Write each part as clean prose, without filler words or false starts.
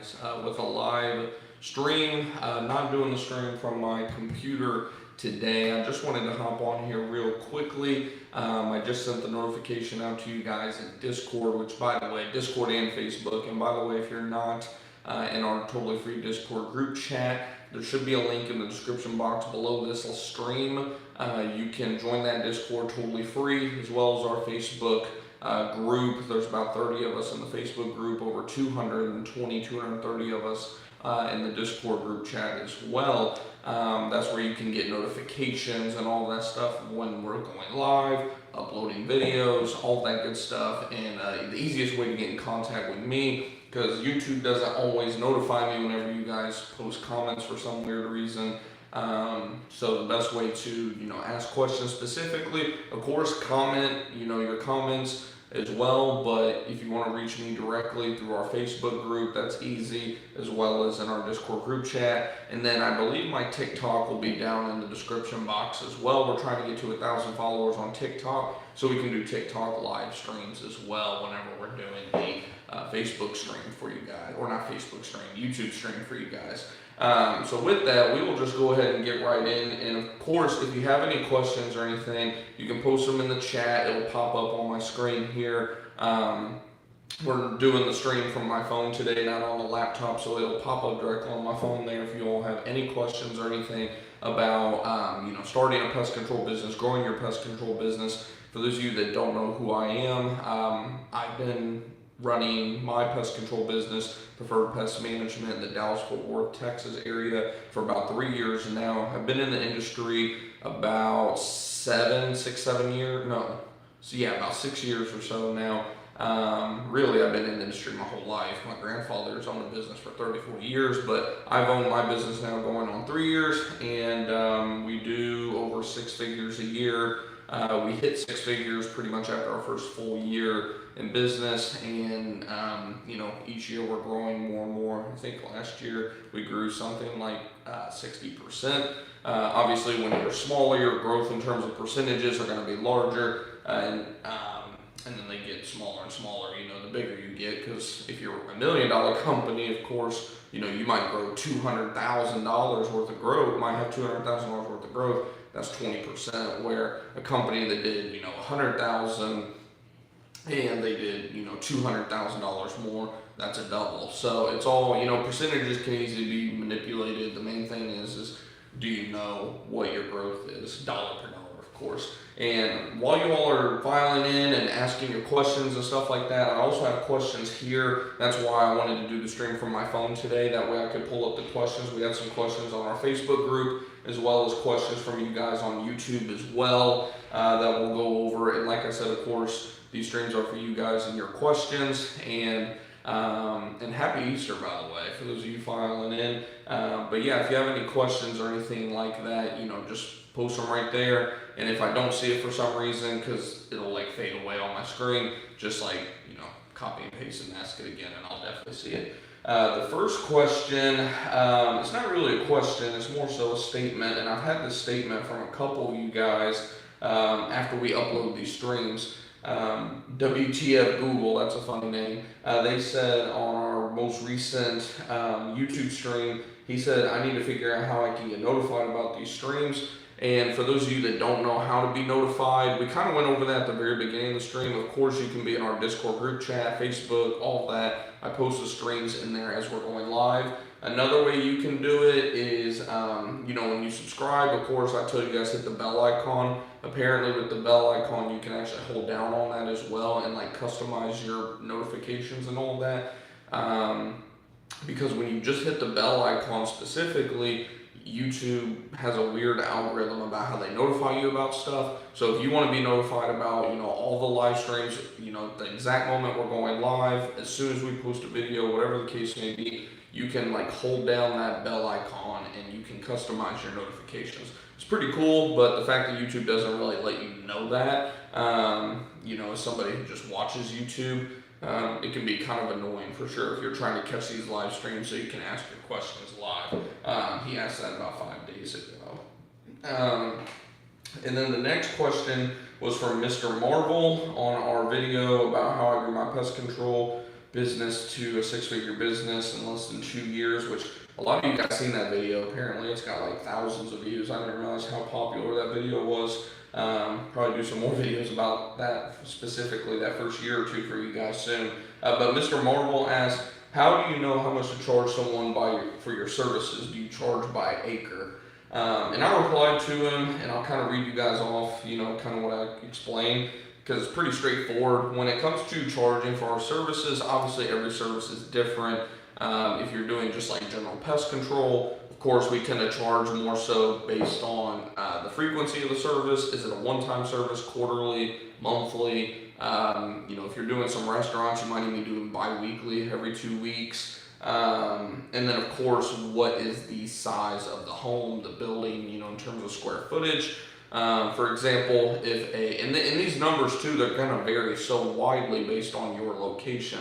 guys with a live stream. Not doing the stream from my computer today. I just wanted to hop on here real quickly. I just sent the notification out to you guys in Discord, which, by the way, Discord and Facebook. And by the way, if you're not in our totally free Discord group chat, there should be a link in the description box below this stream. You can join that Discord totally free, as well as our Facebook group. There's about 30 of us in the Facebook group, over 230 of us in the Discord group chat as well. That's where you can get notifications and all that stuff when we're going live, uploading videos, all that good stuff. And the easiest way to get in contact with me, because YouTube doesn't always notify me whenever you guys post comments for some weird reason. So the best way to, ask questions specifically, of course, comment, your comments as well. But if you want to reach me directly through our Facebook group, that's easy, as well as in our Discord group chat. And then I believe my TikTok will be down in the description box as well. We're trying to get to 1,000 followers on TikTok, so we can do TikTok live streams as well whenever we're doing the Facebook stream for you guys, or not Facebook stream, YouTube stream for you guys. So with that, we will just go ahead and get right in. And of course, if you have any questions or anything, you can post them in the chat. It'll pop up on my screen here. We're doing the stream from my phone today, not on the laptop, so it'll pop up directly on my phone there. If you all have any questions or anything about, starting a pest control business, growing your pest control business. For those of you that don't know who I am, I've been running my pest control business, Preferred Pest Management, in the Dallas-Fort Worth, Texas area for about 3 years now. I've been in the industry about 7 years, about 6 years or so now. Really, I've been in the industry my whole life. My grandfather's owned a business for 34 years, but I've owned my business now going on 3 years, and we do over 6 figures a year. We hit 6 figures pretty much after our first full year in business, and each year we're growing more and more. I think last year we grew something like 60%. Obviously, when you're smaller, your growth in terms of percentages are going to be larger, and then they get smaller and smaller, the bigger you get, because if you're $1 million company, of course, you might grow $200,000 worth of growth, might have $200,000 worth of growth. That's 20%, where a company that did, $100,000 and they did, $200,000 more, that's a double. So it's all, percentages can easily be manipulated. The main thing is do you know what your growth is, dollar per dollar, of course. And while you all are filing in and asking your questions and stuff like that, I also have questions here. That's why I wanted to do the stream from my phone today. That way I could pull up the questions. We have some questions on our Facebook group, as well as questions from you guys on YouTube as well, that we'll go over. And like I said, of course, these streams are for you guys and your questions. And happy Easter, by the way, for those of you filing in. But yeah, if you have any questions or anything like that, just post them right there. And if I don't see it for some reason, because it'll fade away on my screen, just copy and paste and ask it again, and I'll definitely see it. The first question, it's not really a question, it's more so a statement, and I've had this statement from a couple of you guys after we upload these streams. WTF Google, that's a funny name. They said on our most recent YouTube stream, he said, I need to figure out how I can get notified about these streams. And for those of you that don't know how to be notified, we kind of went over that at the very beginning of the stream. Of course, you can be in our Discord group chat, Facebook, all that. I post the streams in there as we're going live. Another way you can do it is, when you subscribe, of course, I told you guys hit the bell icon. Apparently with the bell icon, you can actually hold down on that as well and customize your notifications and all that. Because when you just hit the bell icon specifically, YouTube has a weird algorithm about how they notify you about stuff. So if you want to be notified about, all the live streams, the exact moment we're going live, as soon as we post a video, whatever the case may be, you can hold down that bell icon and you can customize your notifications. It's pretty cool, but the fact that YouTube doesn't really let you know that, as somebody who just watches YouTube, it can be kind of annoying for sure if you're trying to catch these live streams so you can ask your questions live. He asked that about 5 days ago. And then the next question was from Mr. Marvel on our video about how I grew my pest control business to a six-figure business in less than 2 years, which a lot of you guys seen that video. Apparently, it's got like thousands of views. I didn't realize how popular that video was. Probably do some more videos about that specifically that first year or two for you guys soon. But Mr. Marvel asked, how do you know how much to charge someone for your services? Do you charge by acre? And I replied to him, and I'll kind of read you guys off, kind of what I explained, because it's pretty straightforward. When it comes to charging for our services, obviously every service is different. If you're doing just like general pest control, of course, we tend to charge more so based on the frequency of the service. Is it a one-time service, quarterly, monthly? If you're doing some restaurants, you might even be doing bi-weekly, every 2 weeks. And then, of course, what is the size of the home, the building, in terms of square footage. For example, and these numbers too, they're going to vary so widely based on your location.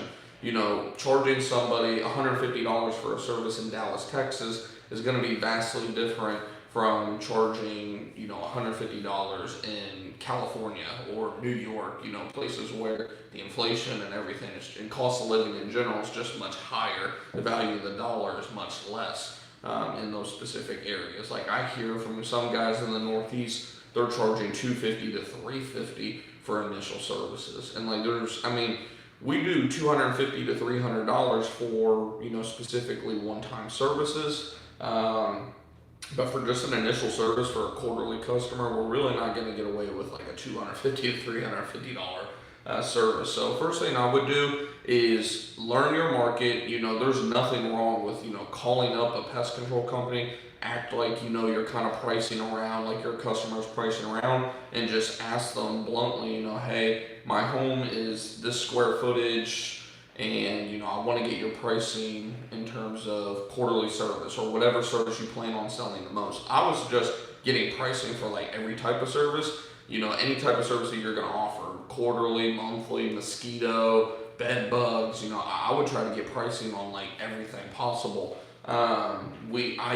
Charging somebody $150 for a service in Dallas, Texas is going to be vastly different from charging, $150 in California or New York, places where the inflation and everything and cost of living in general is just much higher. The value of the dollar is much less in those specific areas. Like I hear from some guys in the Northeast, they're charging $250 to $350 for initial services. And we do $250 to $300 for, specifically one-time services. But for just an initial service for a quarterly customer, we're really not going to get away with like a $250 to $350 service. So first thing I would do is learn your market. There's nothing wrong with, calling up a pest control company, act like, you're kind of pricing around, like your customer's pricing around, and just ask them bluntly, hey, my home is this square footage, and I want to get your pricing in terms of quarterly service or whatever service you plan on selling the most. I was just getting pricing for like every type of service, any type of service that you're going to offer, quarterly, monthly, mosquito, bed bugs, I would try to get pricing on like everything possible. I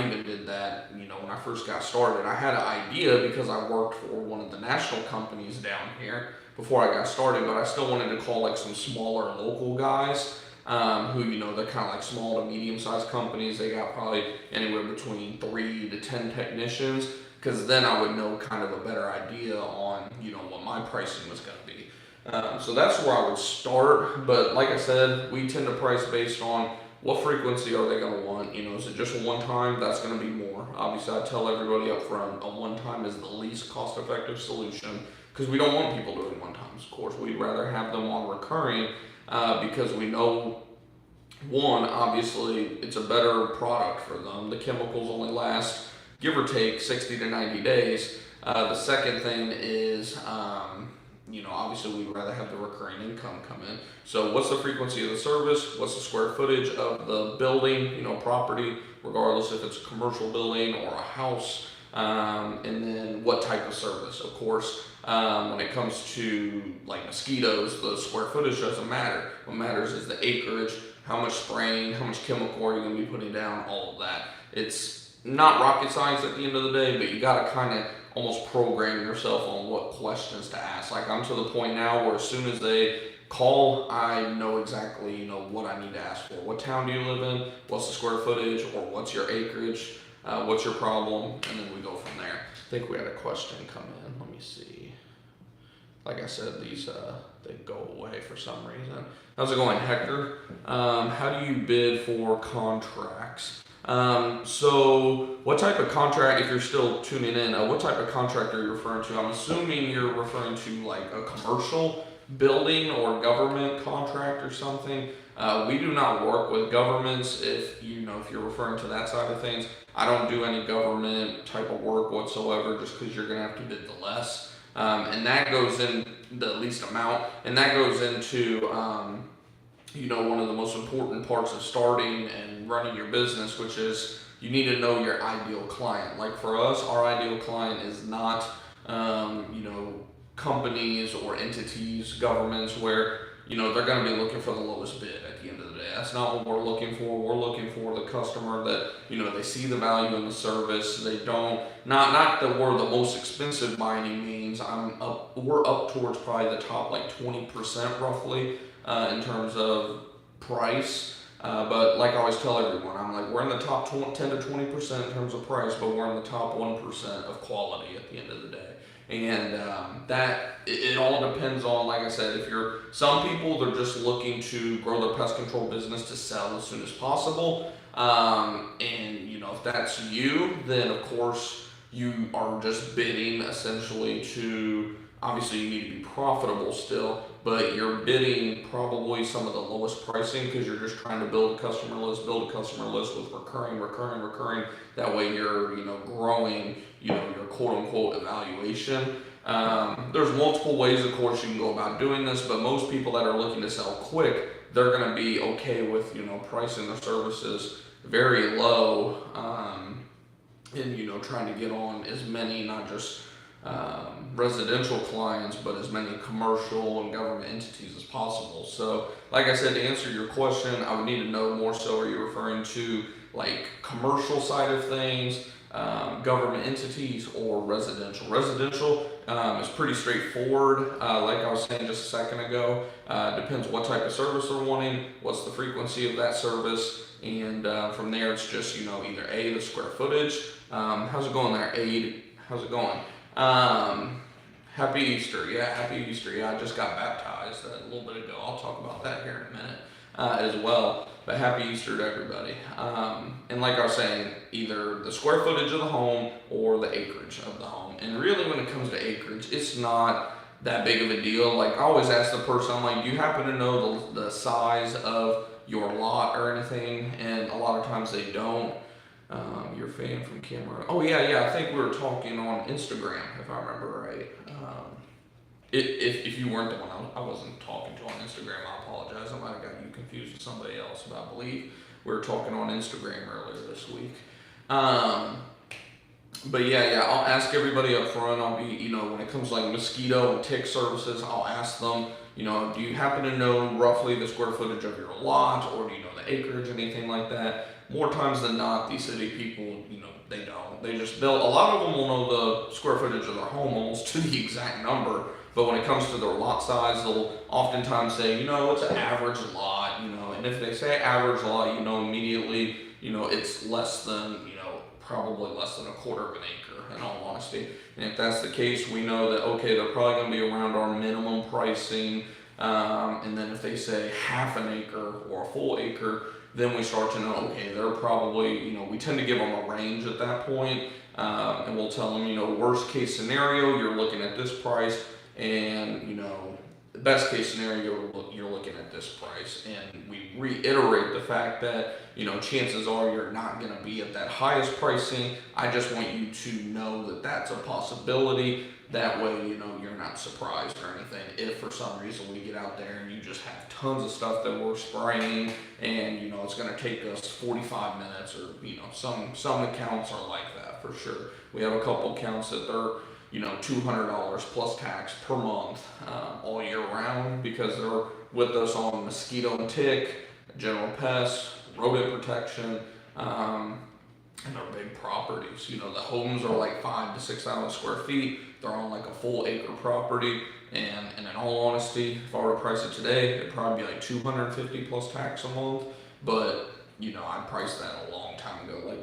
even did that, when I first got started. I had an idea because I worked for one of the national companies down here before I got started, but I still wanted to call like some smaller local guys, who, they're kind of like small to medium-sized companies. They got probably anywhere between 3 to 10 technicians, because then I would know kind of a better idea on, what my pricing was going to be. So that's where I would start, but like I said, we tend to price based on what frequency are they going to want. Is it just a one-time? That's going to be more. Obviously, I tell everybody up front, a one-time is the least cost-effective solution, because we don't want people doing one-times. Of course, we'd rather have them on recurring, because we know, one, obviously, it's a better product for them. The chemicals only last, give or take, 60 to 90 days. The second thing is, obviously we'd rather have the recurring income come in. So what's the frequency of the service? What's the square footage of the building, property, regardless if it's a commercial building or a house, and then what type of service. Of course, when it comes to like mosquitoes, the square footage doesn't matter. What matters is the acreage, how much spraying, how much chemical are you going to be putting down, all of that. It's not rocket science at the end of the day, but you got to kind of almost program yourself on what questions to ask. Like I'm to the point now where as soon as they call, I know exactly, what I need to ask for. What town do you live in? What's the square footage? Or what's your acreage? What's your problem? And then we go from there. I think we had a question come in. Let me see. Like I said, these they go away for some reason. How's it going, Hector? How do you bid for contracts? So what type of contract, if you're still tuning in, what type of contract are you referring to? I'm assuming you're referring to like a commercial building or government contract or something. We do not work with governments. If you're referring to that side of things, I don't do any government type of work whatsoever, just because you're going to have to bid the less. And that goes in the least amount, and that goes into, one of the most important parts of starting and running your business, which is you need to know your ideal client. Like for us, our ideal client is not, companies or entities, governments, where, they're going to be looking for the lowest bid at the end of the day. That's not what we're looking for. We're looking for the customer that, they see the value in the service. They don't, not that we're the most expensive by any means. We're up towards probably the top like 20% roughly, in terms of price. But like I always tell everyone, I'm like, we're in the top 10 to 20% in terms of price, but we're in the top 1% of quality at the end of the day. And it all depends on, like I said, if you're, some people, they're just looking to grow their pest control business to sell as soon as possible. And, if that's you, then of course you are just bidding essentially to, obviously you need to be profitable still, but you're bidding probably some of the lowest pricing because you're just trying to build a customer list with recurring. That way you're, growing, your quote unquote evaluation. There's multiple ways, of course, you can go about doing this, but most people that are looking to sell quick, they're going to be okay with, pricing their services very low, and, trying to get on as many, not just residential clients, but as many commercial and government entities as possible. So, like I said, to answer your question, I would need to know more so, are you referring to like commercial side of things, government entities, or residential? Residential is pretty straightforward. Like I was saying just a second ago, depends what type of service they're wanting, what's the frequency of that service, and from there it's just, either A, the square footage. How's it going there, Aid? How's it going? Happy Easter. Yeah, happy Easter. Yeah, I just got baptized a little bit ago. I'll talk about that here in a minute as well. But happy Easter to everybody. And like I was saying, either the square footage of the home or the acreage of the home. And really when it comes to acreage, it's not that big of a deal. Like I always ask the person, I'm like, do you happen to know the size of your lot or anything? And a lot of times they don't. Your fan from Cameroon. Oh yeah. I think we were talking on Instagram, if I remember right. If you weren't the one I wasn't talking to on Instagram, I apologize. I might have got you confused with somebody else, but I believe we were talking on Instagram earlier this week. But yeah, I'll ask everybody up front. I'll be, when it comes to like mosquito and tick services, I'll ask them, do you happen to know roughly the square footage of your lot, or do you know the acreage, anything like that? More times than not, these city people, they don't. They just build. A lot of them will know the square footage of their home almost to the exact number, but when it comes to their lot size, they'll oftentimes say, it's an average lot, and if they say average lot, immediately, it's less than, probably less than a quarter of an acre, in all honesty. And if that's the case, we know that, okay, they're probably going to be around our minimum pricing, and then if they say half an acre or a full acre, then we start to know, okay, they're probably, we tend to give them a range at that point, and we'll tell them, worst case scenario, you're looking at this price, and, the best case scenario, you're looking at this price. And we reiterate the fact that, chances are you're not going to be at that highest pricing. I just want you to know that that's a possibility. That way, you're not surprised or anything if for some reason we get out there and you just have tons of stuff that we're spraying and, it's going to take us 45 minutes or, some accounts are like that for sure. We have a couple accounts that they're, $200 plus tax per month all year round because they're with us on mosquito and tick, general pests, rodent protection, and they're big properties. The homes are like 5,000 to 6,000 square feet. They're on like a full acre property, and in all honesty, if I were to price it today, it'd probably be like $250 plus tax a month. But I priced that a long time ago,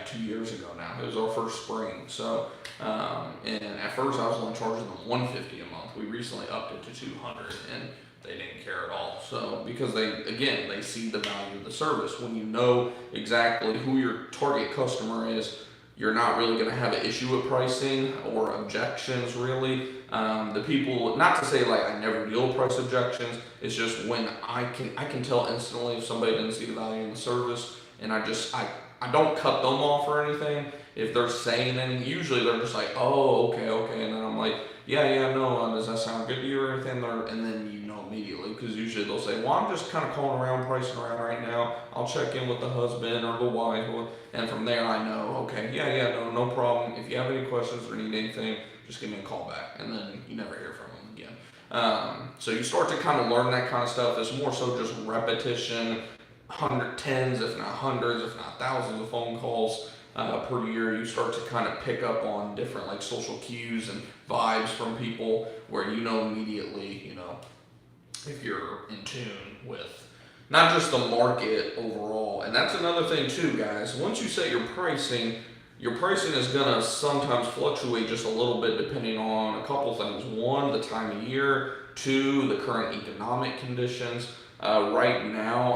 2 years ago now. It was our first spring. So, and at first I was only charging them $150 a month. We recently upped it to $200, and they didn't care at all. So, because they see the value of the service. When you know exactly who your target customer is, you're not really going to have an issue with pricing or objections, really. The people, not to say like I never deal with price objections, it's just when I can tell instantly if somebody didn't see the value in the service, and I don't cut them off or anything. If they're saying anything, usually they're just like, oh, okay, and then I'm like, yeah, no, does that sound good to you or anything? And then immediately, because usually they'll say, well, I'm just kind of calling around, pricing around right now. I'll check in with the husband or the wife, and from there I know, okay, no problem. If you have any questions or need anything, just give me a call back, and then you never hear from them again. So you start to kind of learn that kind of stuff. It's more so just repetition, tens, if not hundreds, if not thousands of phone calls per year. You start to kind of pick up on different like social cues and vibes from people where immediately, if you're in tune with, not just the market overall. And that's another thing too, guys. Once you set your pricing is gonna sometimes fluctuate just a little bit depending on a couple things. One, the time of year. Two, the current economic conditions. Right now,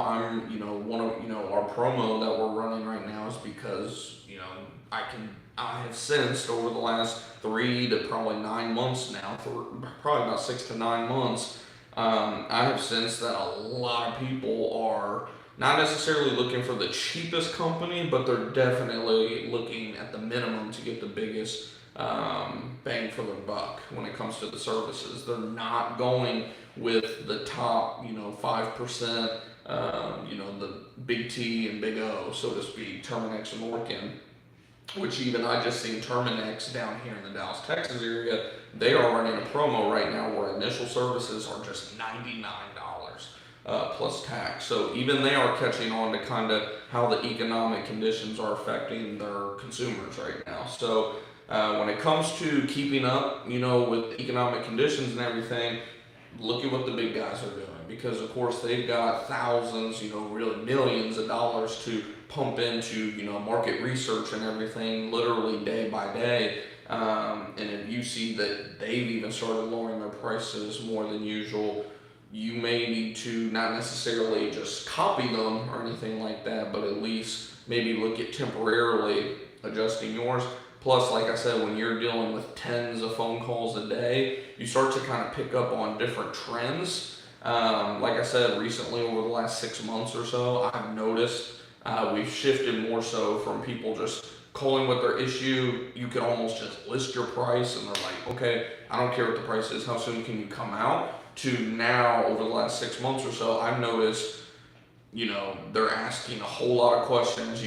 one of our promo that we're running right now is because I have sensed over the last 3 to probably 9 months now, for probably about 6 to 9 months, I have sensed that a lot of people are not necessarily looking for the cheapest company, but they're definitely looking at the minimum to get the biggest bang for their buck when it comes to the services. They're not going with the top, 5%, the big T and big O, so to speak, Terminex and Orkin, which even I just seen Terminex down here in the Dallas, Texas area. They are running a promo right now where initial services are just $99 plus tax. So even they are catching on to kind of how the economic conditions are affecting their consumers right now. So when it comes to keeping up, with economic conditions and everything, look at what the big guys are doing, because of course they've got thousands, really millions of dollars to pump into, market research and everything, literally day by day. And if you see that they've even started lowering their prices more than usual, you may need to not necessarily just copy them or anything like that, but at least maybe look at temporarily adjusting yours. Plus, like I said, when you're dealing with tens of phone calls a day, you start to kind of pick up on different trends. Like I said, recently over the last 6 months or so, I've noticed we've shifted more so from people just calling with their issue. You can almost just list your price and they're like, okay, I don't care what the price is, how soon can you come out? To now, over the last 6 months or so, I've noticed, they're asking a whole lot of questions.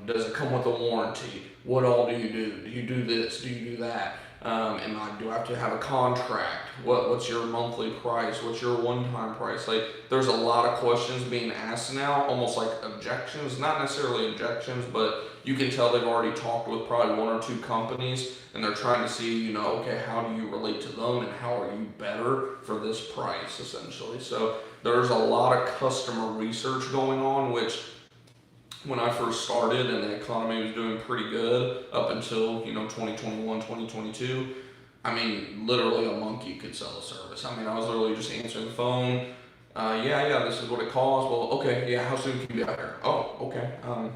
Does it come with a warranty? What all do you do? Do you do this? Do you do that? Do I have to have a contract? What's your monthly price? What's your one-time price? Like, there's a lot of questions being asked now, almost like objections. Not necessarily objections, but you can tell they've already talked with probably 1 or 2 companies, and they're trying to see, okay, how do you relate to them, and how are you better for this price, essentially. So there's a lot of customer research going on, which when I first started and the economy was doing pretty good up until 2021, 2022, literally a monkey could sell a service. I was literally just answering the phone. Yeah, this is what it costs. Well, okay, yeah, how soon can you be out here? Oh, okay,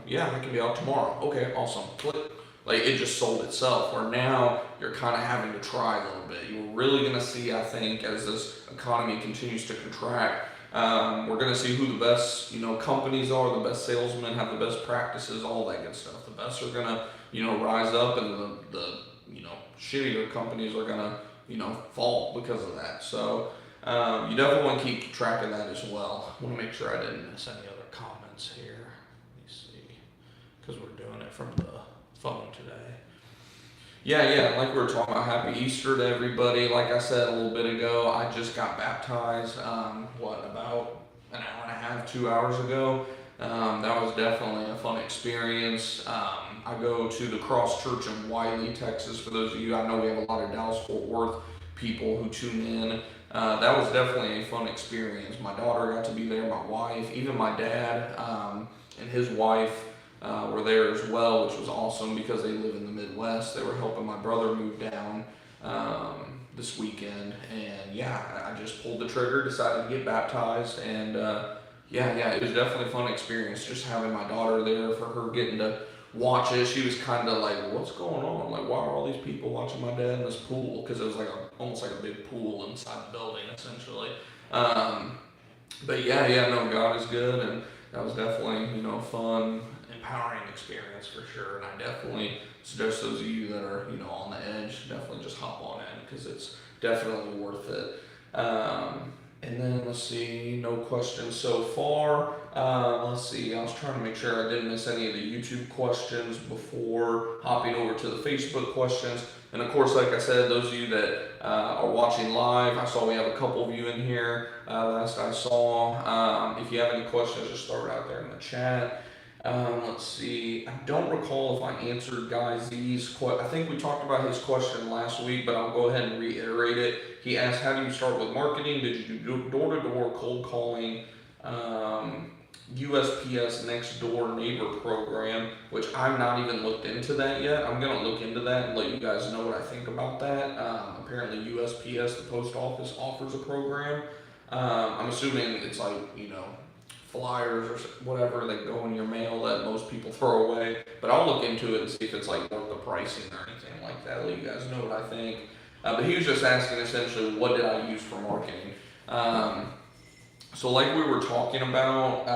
yeah, I can be out tomorrow. Okay, awesome. Click. Like, it just sold itself. Where now you're kind of having to try a little bit. You're really going to see, I think, as this economy continues to contract, we're going to see who the best, companies are, the best salesmen have the best practices, all that good stuff. The best are going to, rise up, and the shittier companies are going to, fall because of that. So you definitely want to keep track of that as well. I want to make sure I didn't miss any other comments here. Let me see, because we're doing it from the phone today. Yeah, like we were talking about, happy Easter to everybody. Like I said a little bit ago, I just got baptized, about an hour and a half, 2 hours ago. That was definitely a fun experience. I go to the Cross Church in Wiley, Texas. For those of you, I know we have a lot of Dallas-Fort Worth people who tune in. That was definitely a fun experience. My daughter got to be there, my wife, even my dad and his wife were there as well, which was awesome because they live in the Midwest. They were helping my brother move down this weekend, and I just pulled the trigger, decided to get baptized, and it was definitely a fun experience just having my daughter there, for her getting to watch it. She was kind of like, what's going on? Like, why are all these people watching my dad in this pool? Because it was like almost like a big pool inside the building, essentially. But God is good, and that was definitely, fun, empowering experience for sure. And I definitely suggest those of you that are, on the edge, definitely just hop on in, because it's definitely worth it. And then let's see, no questions so far. Let's see, I was trying to make sure I didn't miss any of the YouTube questions before hopping over to the Facebook questions. And of course, like I said, those of you that are watching live, I saw we have a couple of you in here last I saw. If you have any questions, just throw it out there in the chat. Let's see, I don't recall if I answered Guy Z's I think we talked about his question last week, but I'll go ahead and reiterate it. He asked, how do you start with marketing? Did you do door-to-door cold calling? USPS next door neighbor program, which I've not even looked into that yet. I'm gonna look into that and let you guys know what I think about that. Apparently USPS, the post office, offers a program. I'm assuming it's like, flyers or whatever that go in your mail that most people throw away. But I'll look into it and see if it's like worth the pricing or anything like that. Let you guys know what I think. But he was just asking essentially, what did I use for marketing? So like we were talking about,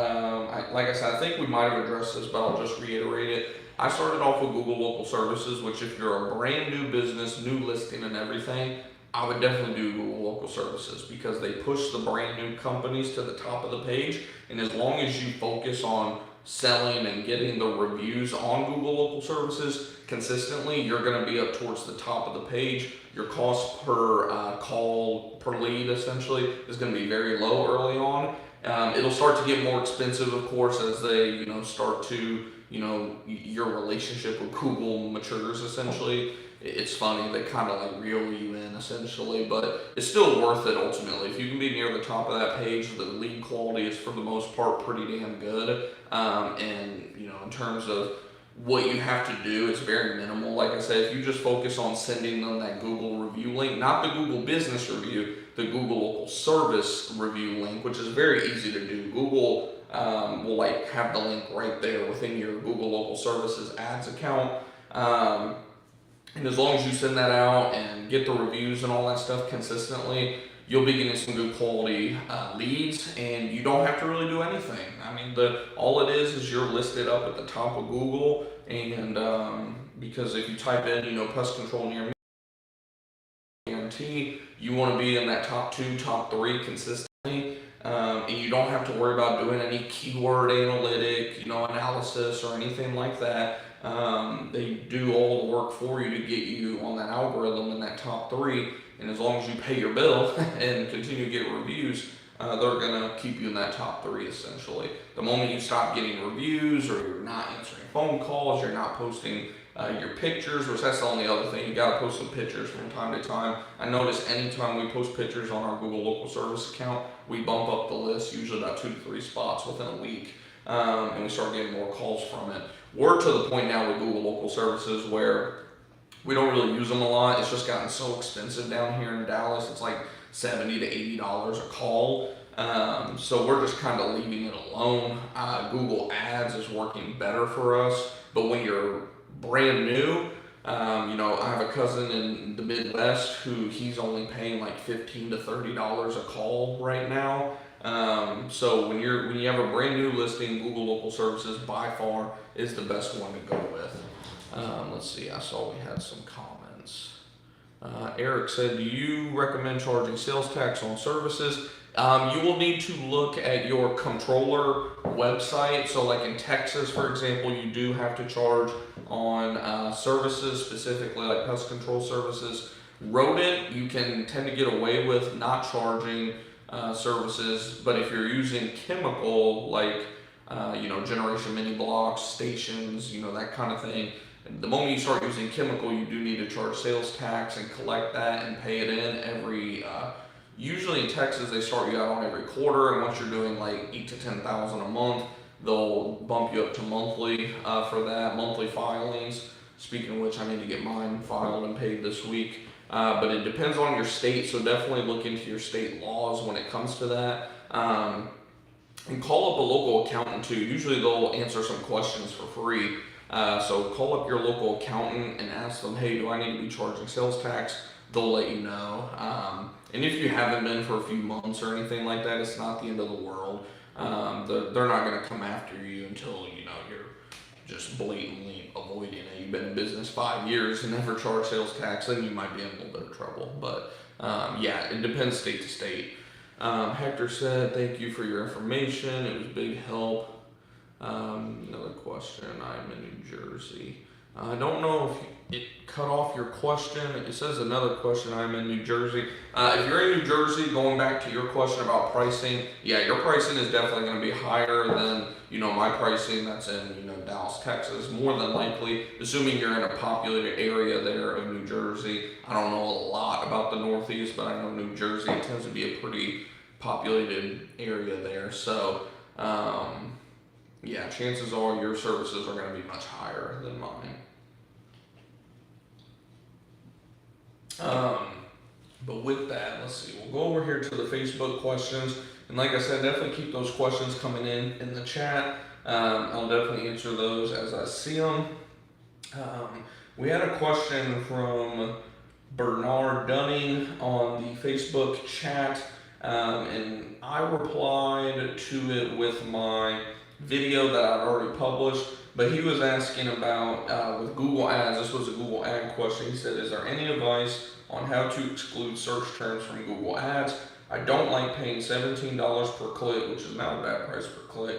like I said, I think we might have addressed this, but I'll just reiterate it. I started off with Google Local Services, which if you're a brand new business, new listing and everything, I would definitely do Google Local Services because they push the brand new companies to the top of the page. And as long as you focus on selling and getting the reviews on Google Local Services consistently, you're going to be up towards the top of the page. Your cost per call per lead essentially is going to be very low early on. It'll start to get more expensive, of course, as they start to your relationship with Google matures essentially. It's funny, they kind of like reel you in essentially, but it's still worth it ultimately. If you can be near the top of that page, the lead quality is for the most part pretty damn good. And in terms of what you have to do, it's very minimal. Like I said, if you just focus on sending them that Google review link, not the Google business review, the Google local service review link, which is very easy to do. Google will like have the link right there within your Google local services ads account. And as long as you send that out and get the reviews and all that stuff consistently, you'll be getting some good quality leads, and you don't have to really do anything. I mean, all it is you're listed up at the top of Google, and because if you type in, pest control near me, guarantee you want to be in that top 2, top 3 consistently, and you don't have to worry about doing any keyword analytic, analysis or anything like that. They do all the work for you to get you on that algorithm in that top 3, and as long as you pay your bill and continue to get reviews, they're gonna keep you in that top 3 essentially. The moment you stop getting reviews, or you're not answering phone calls, you're not posting your pictures, which that's the only other thing, you gotta post some pictures from time to time. I notice anytime we post pictures on our Google Local Service account, we bump up the list, usually about 2 to 3 spots within a week, and we start getting more calls from it. We're to the point now with Google Local Services where we don't really use them a lot. It's just gotten so expensive down here in Dallas. It's like $70 to $80 a call. So we're just kind of leaving it alone. Google Ads is working better for us. But when you're brand new, I have a cousin in the Midwest who he's only paying like $15 to $30 a call right now. So when you have a brand new listing, Google Local Services by far is the best one to go with. Let's see, I saw we had some comments. Eric said, do you recommend charging sales tax on services? You will need to look at your controller website. So like in Texas, for example, you do have to charge on services, specifically like pest control services. Rodent, you can tend to get away with not charging services, but if you're using chemical like generation mini blocks, stations, that kind of thing, the moment you start using chemical, you do need to charge sales tax and collect that and pay it in every usually in Texas they start you out on every quarter, and once you're doing like 8 to 10,000 a month, they'll bump you up to monthly for that, monthly filings. Speaking of which, I need to get mine filed and paid this week. But it depends on your state, so definitely look into your state laws when it comes to that. And call up a local accountant too. Usually they'll answer some questions for free. So call up your local accountant and ask them, hey, do I need to be charging sales tax? They'll let you know. And if you haven't been for a few months or anything like that, it's not the end of the world. They're not going to come after you until you're just blatantly avoiding it. You've been in business 5 years and never charged sales tax, then you might be in a little bit of trouble. But yeah, it depends state to state. Hector said, thank you for your information. It was a big help. Another question. I'm in New Jersey. I don't know if it cut off your question. It says another question. I'm in New Jersey. If you're in New Jersey, going back to your question about pricing, yeah, your pricing is definitely going to be higher than my pricing that's in Dallas, Texas. More than likely, assuming you're in a populated area there of New Jersey. I don't know a lot about the Northeast, but I know New Jersey tends to be a pretty populated area there. So yeah, chances are your services are going to be much higher than mine. But with that, let's see, we'll go over here to the Facebook questions. And like I said, definitely keep those questions coming in the chat. I'll definitely answer those as I see them. We had a question from Bernard Dunning on the Facebook chat, and I replied to it with my video that I'd already published. But he was asking about with Google Ads. This was a Google Ad question. He said, "Is there any advice on how to exclude search terms from Google Ads? I don't like paying $17 per click, which is not a bad price per click.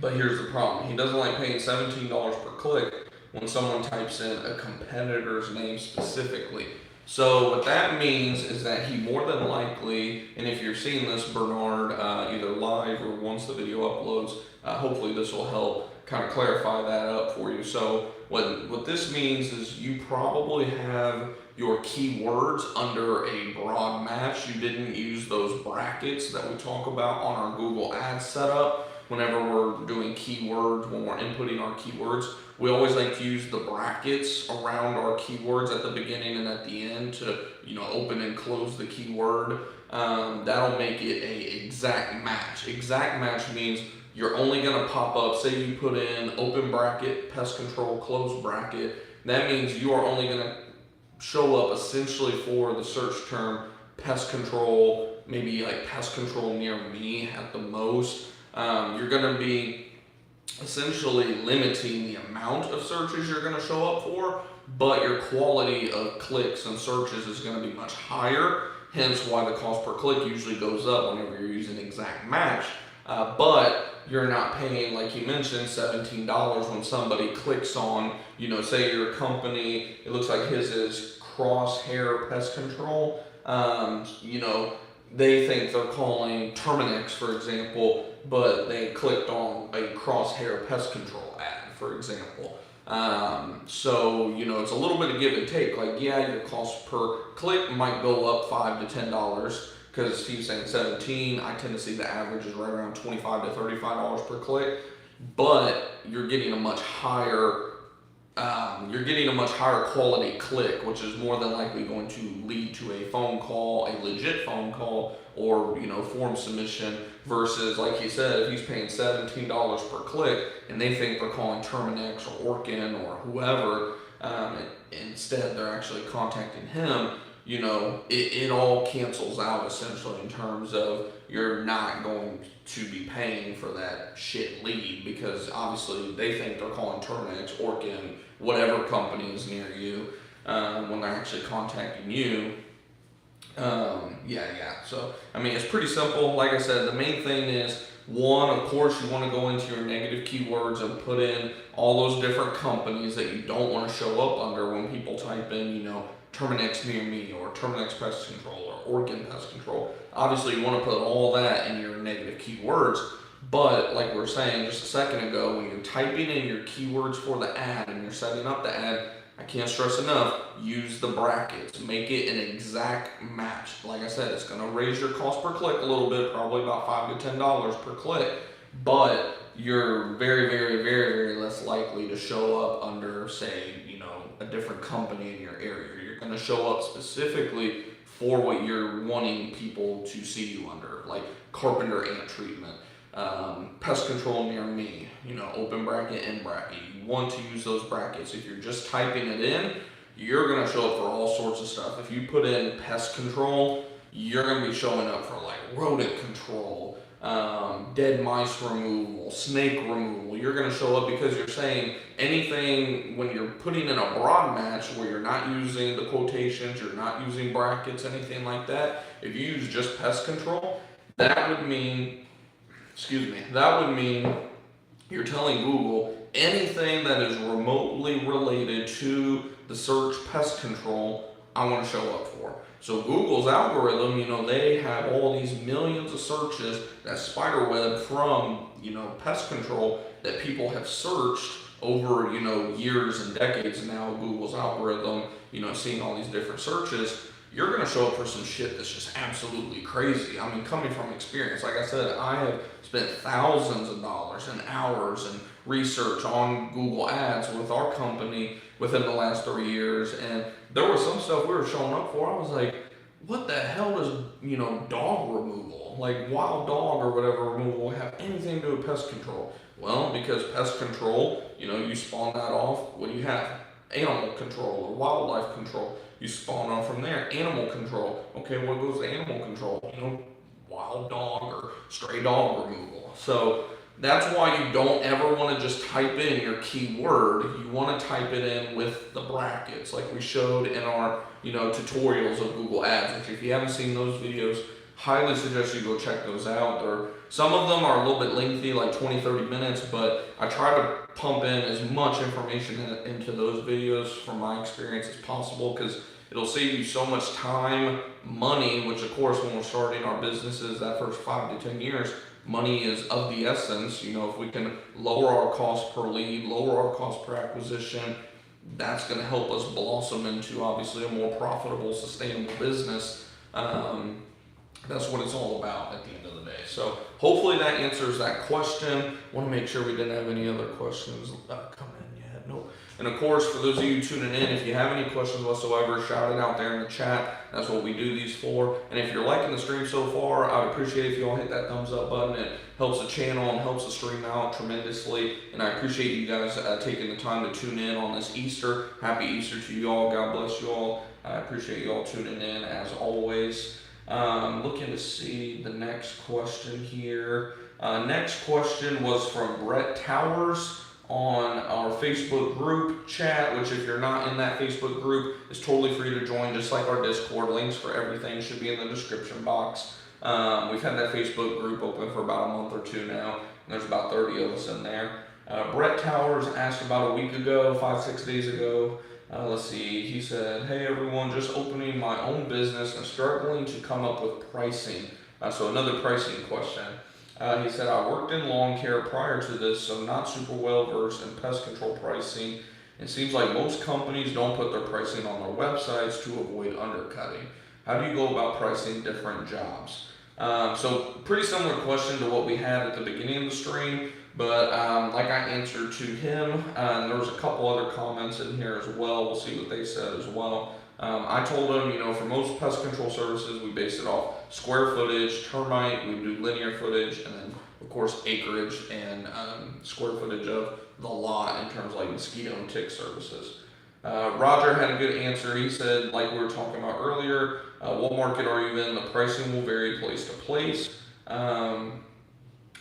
But here's the problem: he doesn't like paying $17 per click when someone types in a competitor's name specifically." So what that means is that he more than likely, and if you're seeing this, Bernard, either live or once the video uploads, hopefully this will help kind of clarify that up for you. So what this means is you probably have your keywords under a broad match. You didn't use those brackets that we talk about on our Google Ads setup. Whenever we're doing keywords, when we're inputting our keywords, we always like to use the brackets around our keywords at the beginning and at the end to, open and close the keyword. That'll make it a exact match. Exact match means you're only gonna pop up, say you put in open bracket, pest control, close bracket. That means you are only gonna show up essentially for the search term pest control, maybe like pest control near me at the most. You're going to be essentially limiting the amount of searches you're going to show up for, but your quality of clicks and searches is going to be much higher, hence why the cost per click usually goes up whenever you're using exact match. But you're not paying, like you mentioned, $17 when somebody clicks on, say you're a company, it looks like his is Crosshair Pest Control. They think they're calling Terminix, for example, but they clicked on a Crosshair Pest Control ad, for example. So it's a little bit of give and take. Like, yeah, your cost per click might go up $5 to $10 because he was saying 17. I tend to see the average is right around $25 to $35 per click, but you're getting a much higher quality click, which is more than likely going to lead to a phone call, a legit phone call, or form submission, versus, like he said, if he's paying $17 per click and they think they're calling Terminix or Orkin or whoever, instead they're actually contacting him, it all cancels out essentially in terms of you're not going to be paying for that shit lead, because obviously they think they're calling Terminix, Orkin, whatever company is near you, when they're actually contacting you. So, it's pretty simple. Like I said, the main thing is, one, of course, you want to go into your negative keywords and put in all those different companies that you don't want to show up under when people type in, Terminix near me, or Terminix Pest Control, or Orkin Pest Control. Obviously, you want to put all that in your negative keywords, but like we were saying just a second ago, when you're typing in your keywords for the ad and you're setting up the ad, I can't stress enough, use the brackets. Make it an exact match. Like I said, it's going to raise your cost per click a little bit, probably about $5 to $10 per click, but you're very, very, very, very less likely to show up under, say, a different company in your area. You're going to show up specifically for what you're wanting people to see you under, like carpenter ant treatment, pest control near me, open bracket, end bracket. You want to use those brackets. If you're just typing it in, you're going to show up for all sorts of stuff. If you put in pest control, you're going to be showing up for like rodent control, dead mice removal, snake removal. You're going to show up because you're saying anything when you're putting in a broad match where you're not using the quotations, you're not using brackets, anything like that. If you use just pest control, that would mean you're telling Google anything that is remotely related to the search pest control, I want to show up for. So Google's algorithm, they have all these millions of searches that spiderweb from, pest control that people have searched over, years and decades now. Google's algorithm, seeing all these different searches, you're going to show up for some shit that's just absolutely crazy. I mean, coming from experience, like I said, I have spent thousands of dollars and hours and research on Google Ads with our company within the last 3 years, and there was some stuff we were showing up for. I was like, what the hell does, dog removal, like wild dog or whatever removal, have anything to do with pest control? Well, because pest control, you spawn that off. What do you have? Animal control or wildlife control. You spawn off from there. Animal control. Okay, what goes to animal control? Wild dog or stray dog removal. So that's why you don't ever want to just type in your keyword. You want to type it in with the brackets, like we showed in our tutorials of Google Ads. Which, if you haven't seen those videos, highly suggest you go check those out. Some of them are a little bit lengthy, like 20-30 minutes, but I try to pump in as much information into those videos from my experience as possible, because it'll save you so much time, money, which of course when we're starting our businesses that first 5 to 10 years, money is of the essence. If we can lower our cost per lead, lower our cost per acquisition, that's going to help us blossom into obviously a more profitable, sustainable business. That's what it's all about at the end of the day. So hopefully that answers that question. Want to make sure we didn't have any other questions come in yet. Nope. And of course, for those of you tuning in, if you have any questions whatsoever, shout it out there in the chat. That's what we do these for. And if you're liking the stream so far, I would appreciate if you all hit that thumbs up button. It helps the channel and helps the stream out tremendously. And I appreciate you guys taking the time to tune in on this Easter. Happy Easter to you all. God bless you all. I appreciate you all tuning in as always. Looking to see the next question here. Next question was from Brett Towers on our Facebook group chat, which if you're not in that Facebook group, is totally free to join, just like our Discord. Links for everything should be in the description box. We've had that Facebook group open for about a month or two now, and there's about 30 of us in there. Brett Towers asked about a week ago, 5-6 days ago. Let's see, he said, hey everyone, just opening my own business and struggling to come up with pricing. So another pricing question. He said, I worked in lawn care prior to this, so not super well versed in pest control pricing. It seems like most companies don't put their pricing on their websites to avoid undercutting. How do you go about pricing different jobs? So pretty similar question to what we had at the beginning of the stream. But like I answered to him, and there was a couple other comments in here as well. We'll see what they said as well. I told him, for most pest control services, we base it off square footage, termite, we do linear footage, and then of course acreage and square footage of the lot in terms of like mosquito and tick services. Roger had a good answer. He said, like we were talking about earlier, what market are you in? The pricing will vary place to place.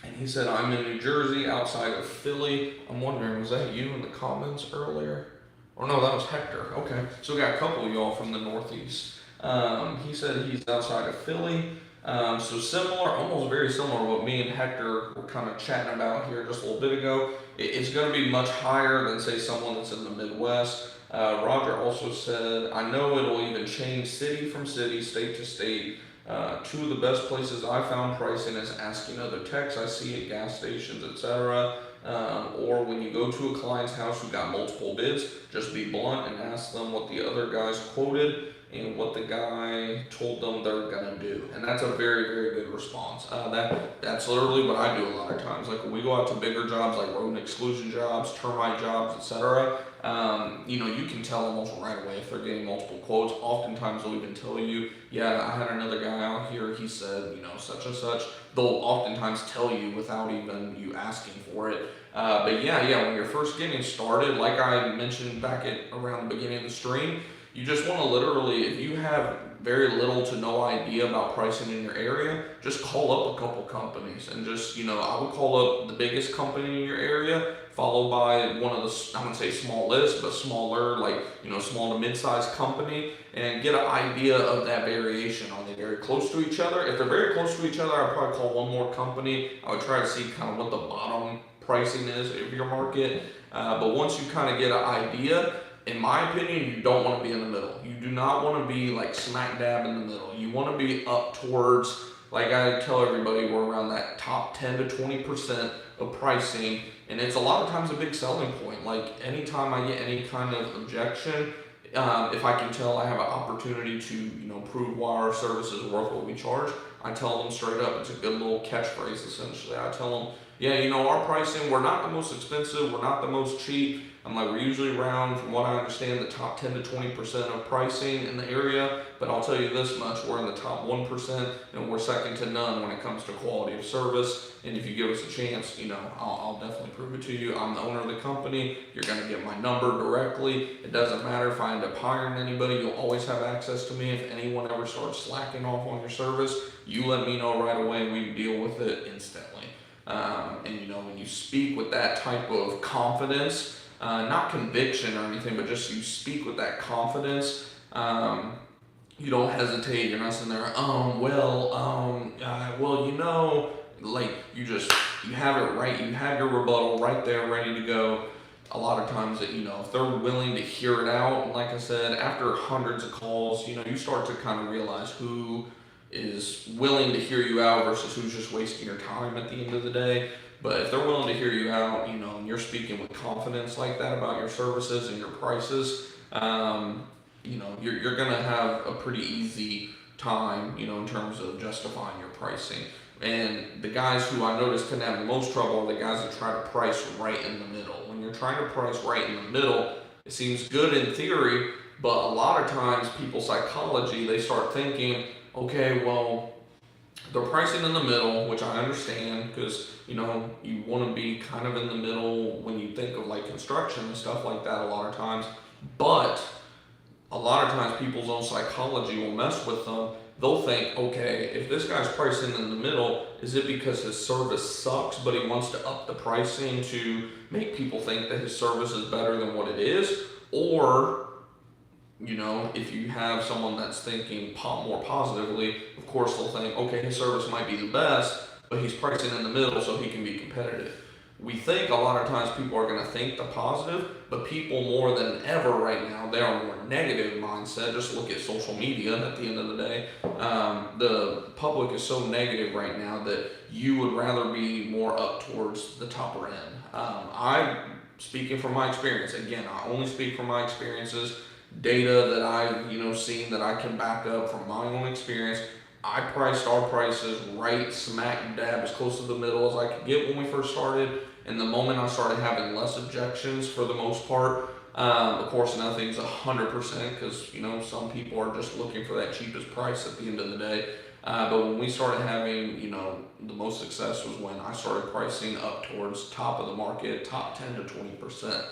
And he said, I'm in New Jersey, outside of Philly. I'm wondering, was that you in the comments earlier? Or no, that was Hector. Okay, so we got a couple of y'all from the Northeast. He said he's outside of Philly. So similar, almost very similar to what me and Hector were kind of chatting about here just a little bit ago. It's going to be much higher than, say, someone that's in the Midwest. Roger also said, I know it'll even change city from city, state to state. Two of the best places I found pricing is asking other techs I see at gas stations, etc. Or when you go to a client's house who got multiple bids, just be blunt and ask them what the other guys quoted and what the guy told them they're gonna do. And that's a very, very good response. That's literally what I do a lot of times. Like when we go out to bigger jobs, like rodent exclusion jobs, termite jobs, etc. You can tell almost right away if they're getting multiple quotes. Oftentimes they'll even tell you, yeah, I had another guy out here, he said, such and such. They'll oftentimes tell you without even you asking for it. But yeah, when you're first getting started, like I mentioned back at around the beginning of the stream, you just want to literally, if you have very little to no idea about pricing in your area, just call up a couple companies and just, I would call up the biggest company in your area, followed by one of the, I wouldn't say small list, but smaller, like, small to mid-sized company, and get an idea of that variation. Are they very close to each other? If they're very close to each other, I'd probably call one more company. I would try to see kind of what the bottom pricing is of your market. But once you kind of get an idea, in my opinion, you don't want to be in the middle. You do not want to be like smack dab in the middle. You want to be up towards, like I tell everybody, we're around that top 10 to 20% of pricing. And it's a lot of times a big selling point. Like anytime I get any kind of objection, if I can tell I have an opportunity to, prove why our service is worth what we charge, I tell them straight up. It's a good little catchphrase, essentially. I tell them, yeah, our pricing, we're not the most expensive, we're not the most cheap. I'm like, we're usually around, from what I understand, the top 10 to 20% of pricing in the area. But I'll tell you this much, we're in the top 1%, and we're second to none when it comes to quality of service. And if you give us a chance, I'll definitely prove it to you. I'm the owner of the company. You're going to get my number directly. It doesn't matter if I end up hiring anybody. You'll always have access to me. If anyone ever starts slacking off on your service, you let me know right away, and we deal with it instantly. And when you speak with that type of confidence, not conviction or anything, but just you speak with that confidence, you don't hesitate. You're not sitting there, like you have it right. You have your rebuttal right there, ready to go. A lot of times that, if they're willing to hear it out, and like I said, after hundreds of calls, you start to kind of realize who is willing to hear you out versus who's just wasting your time at the end of the day. But if they're willing to hear you out, and you're speaking with confidence like that about your services and your prices, you're gonna have a pretty easy time, in terms of justifying your pricing. And the guys who I notice tend to have the most trouble are the guys that try to price right in the middle. When you're trying to price right in the middle, it seems good in theory, but a lot of times people's psychology, they start thinking, okay, well, they're pricing in the middle, which I understand, because you want to be kind of in the middle when you think of like construction and stuff like that a lot of times. But a lot of times people's own psychology will mess with them. They'll think, okay, if this guy's pricing in the middle, is it because his service sucks, but he wants to up the pricing to make people think that his service is better than what it is? Or, if you have someone that's thinking more positively, of course they'll think, okay, his service might be the best, but he's pricing in the middle so he can be competitive. We think a lot of times people are going to think the positive, but people more than ever right now, they are more negative mindset. Just look at social media at the end of the day. The public is so negative right now that you would rather be more up towards the topper end. I'm speaking from my experience. Again, I only speak from my experiences, data that I've seen that I can back up from my own experience. I priced our prices right smack dab as close to the middle as I could get when we first started. And the moment I started having less objections for the most part, of course nothing's 100% because some people are just looking for that cheapest price at the end of the day. But when we started having the most success was when I started pricing up towards top of the market, top 10 to 20%.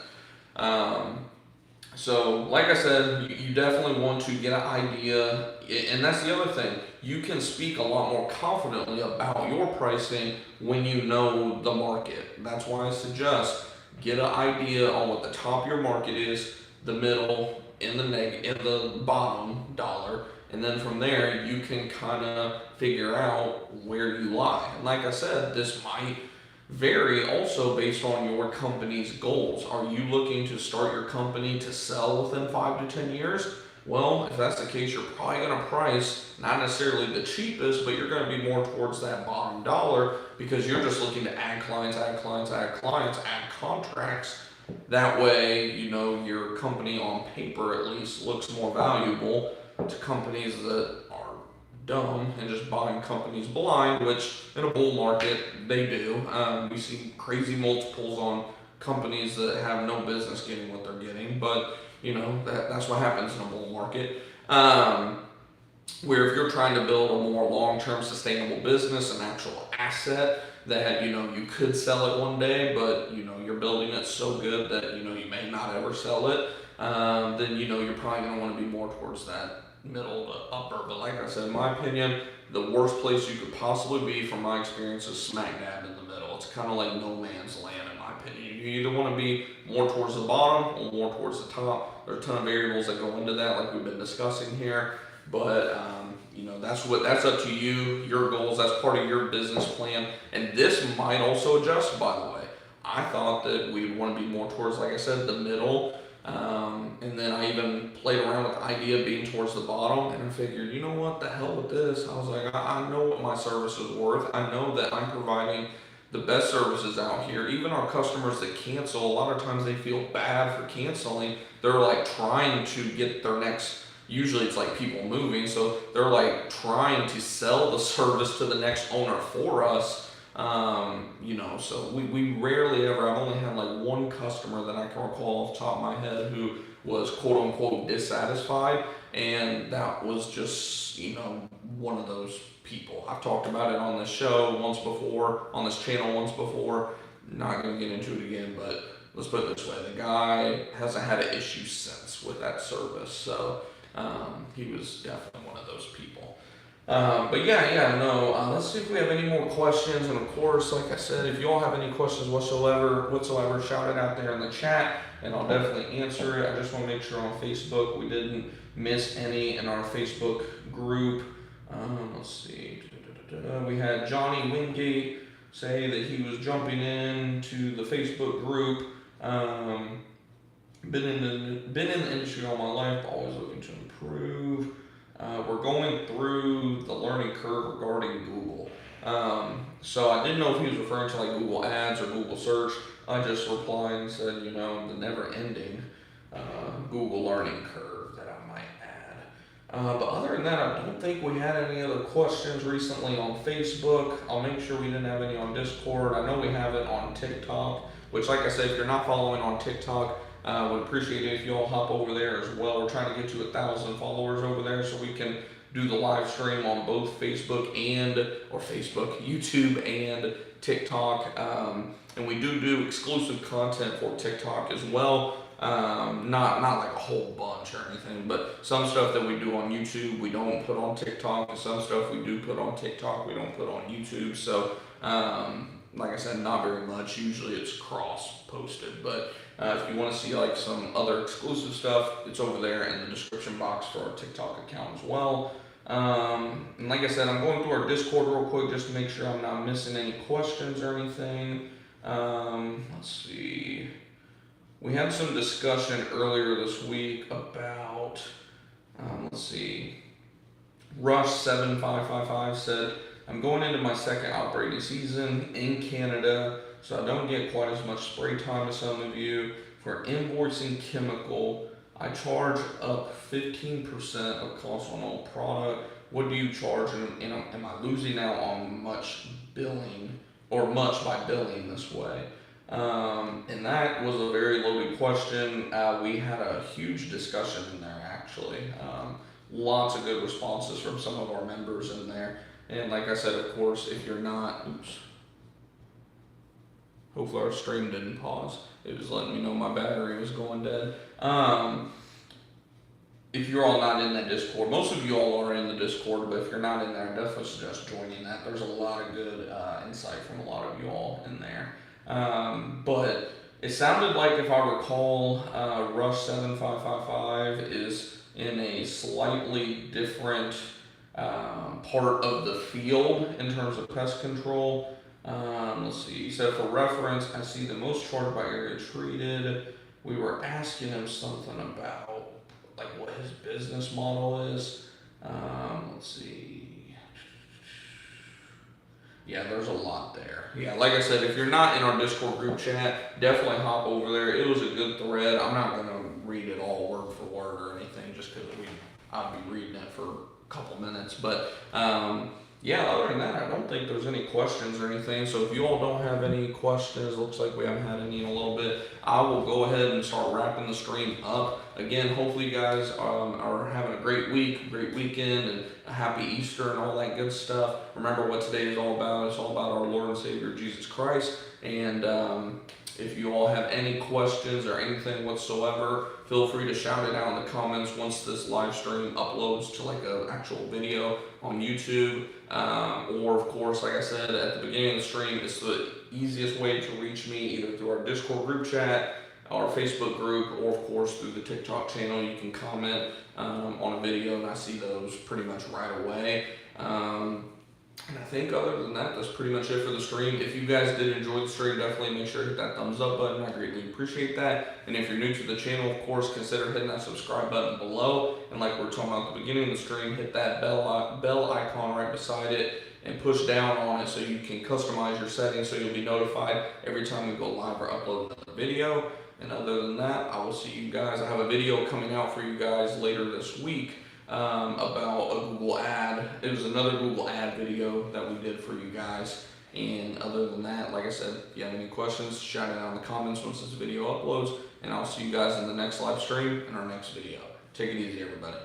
So, like I said, you definitely want to get an idea, and that's the other thing. You can speak a lot more confidently about your pricing when you know the market. That's why I suggest get an idea on what the top of your market is, the middle, and the bottom dollar, and then from there you can kind of figure out where you lie. And like I said, this might vary also based on your company's goals. Are you looking to start your company to sell within 5 to 10 years? Well, if that's the case, you're probably going to price not necessarily the cheapest, but you're going to be more towards that bottom dollar because you're just looking to add clients, add contracts. That way, your company on paper at least looks more valuable to companies that are dumb and just buying companies blind, which in a bull market they do. We see crazy multiples on companies that have no business getting what they're getting, but that's what happens in a bull market. Where if you're trying to build a more long-term sustainable business, an actual asset that you could sell it one day, but you're building it so good that you may not ever sell it, then you're probably going to want to be more towards that middle to upper. But like I said, in my opinion, the worst place you could possibly be from my experience is smack dab in the middle. It's kind of like no man's land in my opinion. You either want to be more towards the bottom or more towards the top. There are a ton of variables that go into that like we've been discussing here, but that's up to you, your goals, that's part of your business plan. And this might also adjust, by the way. I thought that we'd want to be more towards, like I said, the middle. And then I even played around with the idea of being towards the bottom, and I figured, what the hell with this? I was like, I know what my service is worth. I know that I'm providing the best services out here. Even our customers that cancel, a lot of times they feel bad for canceling. They're like trying to get their next, usually it's like people moving, so they're like trying to sell the service to the next owner for us. So we rarely ever, I've only had like one customer that I can recall off the top of my head who was quote unquote dissatisfied, and that was just, one of those people. I've talked about it on this show once before, on this channel once before. Not going to get into it again, but let's put it this way: the guy hasn't had an issue since with that service, so he was definitely one of those people. Let's see if we have any more questions. And of course, like I said, if you all have any questions whatsoever, shout it out there in the chat, and I'll definitely answer it. I just want to make sure on Facebook we didn't miss any in our Facebook group. Let's see. We had Johnny Wingate say that he was jumping into the Facebook group. Been in the industry all my life, always looking to improve. We're going through the learning curve regarding Google. So I didn't know if he was referring to like Google Ads or Google Search. I just replied and said, the never-ending Google learning curve that I might add. But other than that, I don't think we had any other questions recently on Facebook. I'll make sure we didn't have any on Discord. I know we have it on TikTok, which, like I said, if you're not following on TikTok, would appreciate it if you all hop over there as well. We're trying to get to 1,000 followers over there so we can do the live stream on both YouTube and TikTok. And we do exclusive content for TikTok as well. Not like a whole bunch or anything, but some stuff that we do on YouTube we don't put on TikTok, and some stuff we do put on TikTok we don't put on YouTube. So like I said, not very much. Usually it's cross-posted, but if you want to see like some other exclusive stuff, it's over there in the description box for our TikTok account as well. And like I said, I'm going through our Discord real quick just to make sure I'm not missing any questions or anything. Let's see. We had some discussion earlier this week about, Rush7555 said, I'm going into my second outbreeding season in Canada, so I don't get quite as much spray time as some of you. For invoicing chemical, I charge up 15% of cost on all product. What do you charge, and am I losing out on much by billing this way? And that was a very loaded question. We had a huge discussion in there, actually. Lots of good responses from some of our members in there. And like I said, of course, if you're not, hopefully our stream didn't pause. It was letting me know my battery was going dead. If you're all not in that Discord, most of you all are in the Discord, but if you're not in there, I definitely suggest joining that. There's a lot of good insight from a lot of you all in there. But it sounded like, if I recall, Rush7555 is in a slightly different part of the field in terms of pest control. Let's see, he said, for reference, I see the most charged by area treated. We were asking him something about like what his business model is. Let's see. Yeah, there's a lot there. Yeah, like I said, if you're not in our Discord group chat, definitely hop over there. It was a good thread. I'm not going to read it all word for word or anything, just because I'll be reading it for a couple minutes. But other than that, I don't think there's any questions or anything. So if you all don't have any questions, looks like we haven't had any in a little bit, I will go ahead and start wrapping the stream up. Again, hopefully you guys are having a great week, great weekend, and a happy Easter and all that good stuff. Remember what today is all about. It's all about our Lord and Savior, Jesus Christ. And if you all have any questions or anything whatsoever, feel free to shout it out in the comments once this live stream uploads to like an actual video on YouTube. Or of course, like I said at the beginning of the stream, it's the easiest way to reach me, either through our Discord group chat, our Facebook group, or of course through the TikTok channel. You can comment on a video and I see those pretty much right away. And I think other than that, that's pretty much it for the stream. If you guys did enjoy the stream, definitely make sure to hit that thumbs up button. I greatly appreciate that. And if you're new to the channel, of course, consider hitting that subscribe button below. And like we were talking about at the beginning of the stream, hit that bell icon right beside it. and push down on it so you can customize your settings so you'll be notified every time we go live or upload another video. And other than that, I will see you guys. I have a video coming out for you guys later this week about a Google ad. It was another Google ad video that we did for you guys. And other than that, like I said, if you have any questions, shout it out in the comments once this video uploads. And I'll see you guys in the next live stream in our next video. Take it easy, everybody.